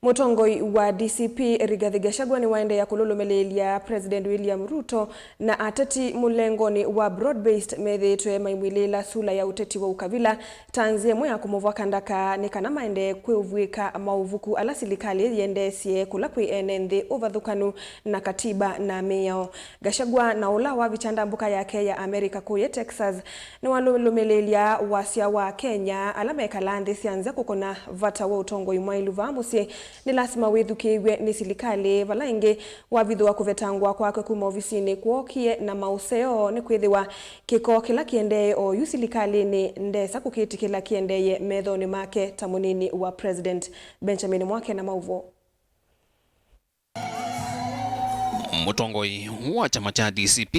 Mutongoi wa DCP Rigathi Gachagua Niwaendeeya Kulumiliilya President William Ruto na Ateti Mulengoni wa Broadbased Methiitwe Maimwiliila Sula ya Uteti wa Ukavila Nzia Imwe ya Kumuvaka Ndaka Nikana Maendeeye Kuvwika Mauvuku ala Silikali Yiendeesye Kula Enenthi Uvathukanu na Katiba na Miao. Gachagua na ula wa vichanda mbuka yake ya Amerika kuye Texas ni Kulumiliilya wasia wa Kenya ala mekala nthi sianze kukona vata wa Atongoi mwailuva musie ni lasima withukiwe ni Silikali vala ingi wavithwa kuvetangwa kwake kuma ofisini kuokie na mauseo ni kwithiwa kiko kila kiendeye o yu Silikali ni ndesa kukiti kila kiendeye methoni make tamunini wa President Benjamin Mwake na Mauvuku. Mutongoi wa chama cha DCP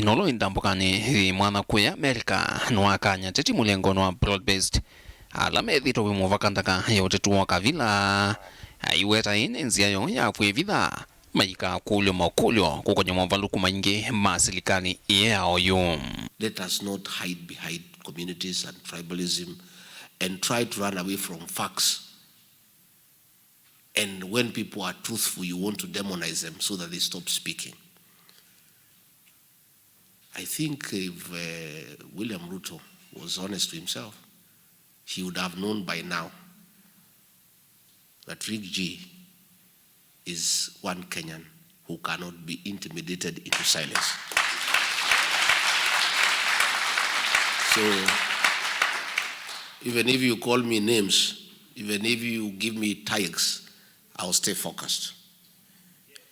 nolo indambukani mwana kuya Amerika nwakanya teti Mulengoni wa Broadbased ala Methiitwe Kumuvaka Ndaka ya Uteti wa Ukavila aiweta Nzia ya kwivitha maika kulyo makulyo kukonya Mauvuku maingi ma Silikali yao yu. Let us not hide behind communities and tribalism and try to run away from facts. And when people are truthful, you want to demonize them so that they stop speaking. I think if William Ruto was honest to himself, he would have known by now that Rig G is one Kenyan who cannot be intimidated into silence. So, even if you call me names, even if you give me tags, I'll stay focused.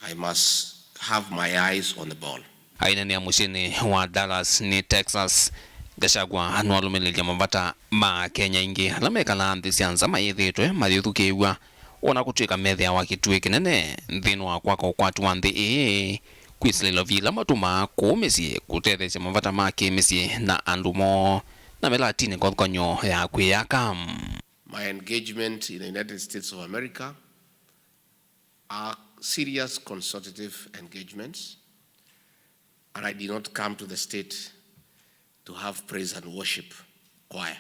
I must have my eyes on the ball. Aina ni amushini wa Dallas ni Texas. Gachagua Kulumiliilya mavata ma Kenya ingi alamekala nthi sianza Methiitwe mathithukiwa ona kutwika methia wa kitui kinene nthini wa kwaka ukwati wa nthi kwisililo vila matuma kuumisye kutethesya mavata ma kimisye na andumo na melatini kothkonyo ya kwiyaka. My engagement in the United States of America are serious consultative engagements, and I did not come to the state to have praise and worship choir.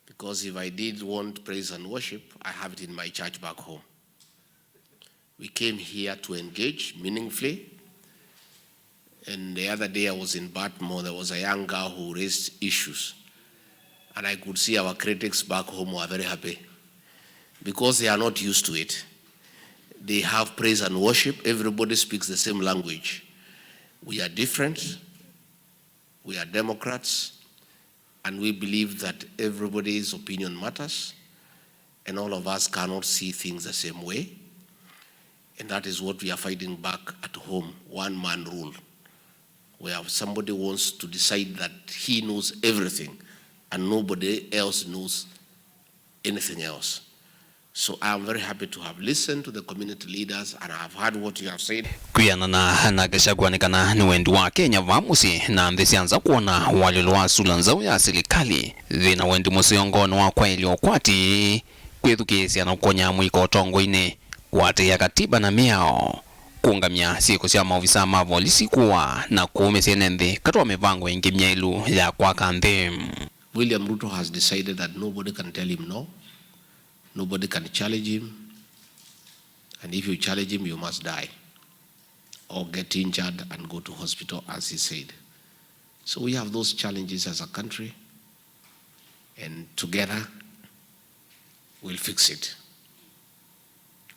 Because if I did want praise and worship, I have it in my church back home. We came here to engage meaningfully. And the other day I was in Baltimore, there was a young girl who raised issues. And I could see our critics back home were very happy because they are not used to it. They have praise and worship. Everybody speaks the same language. We are different. We are Democrats. And we believe that everybody's opinion matters. And all of us cannot see things the same way. And that is what we are fighting back at home, one-man rule, where somebody wants to decide that he knows everything and nobody else knows anything else. So I am very happy to have listened to the community leaders and I have heard what you have said. Kuyana na Gachagua Nikana Niwaendeeya wa Kenya vamusi na nthi sianza kuona walilo wa Sula nzau ya Silikali thina wendi musiyongono wa kwa ilio kwati kwithukisya na kukonya mwiko Atongoi kwati ya Katiba na Miao kuungamia siku cia maofisa ma polisi kuwa na kuumisya Enenthi katwa mivango ingi myailu ya kwaka nthi. William Ruto has decided that nobody can tell him no. Nobody can challenge him. And if you challenge him, you must die or get injured and go to hospital, as he said. So we have those challenges as a country, and together we'll fix it.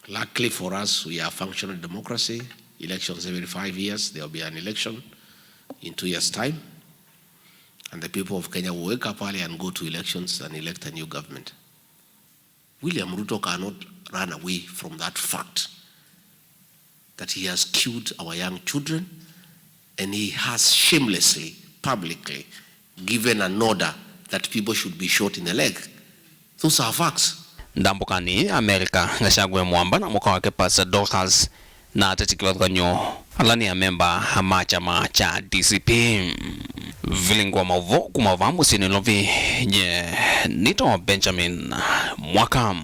Luckily for us, we are a functional democracy. Elections every 5 years. There will be an election in 2 years' time. And the people of Kenya will wake up early and go to elections and elect a new government. William Ruto cannot run away from that fact that he has killed our young children and he has shamelessly, publicly given an order that people should be shot in the leg. Those are facts. Ndambukani Amerika Gachagua mwamba na muka wake Pastor Dorcas na Ateti kivathukanyo alani ya memba hama chama cha DCP vilingwa Mauvuku kumavamu sinilovi nye nito Benjamin Mwaka.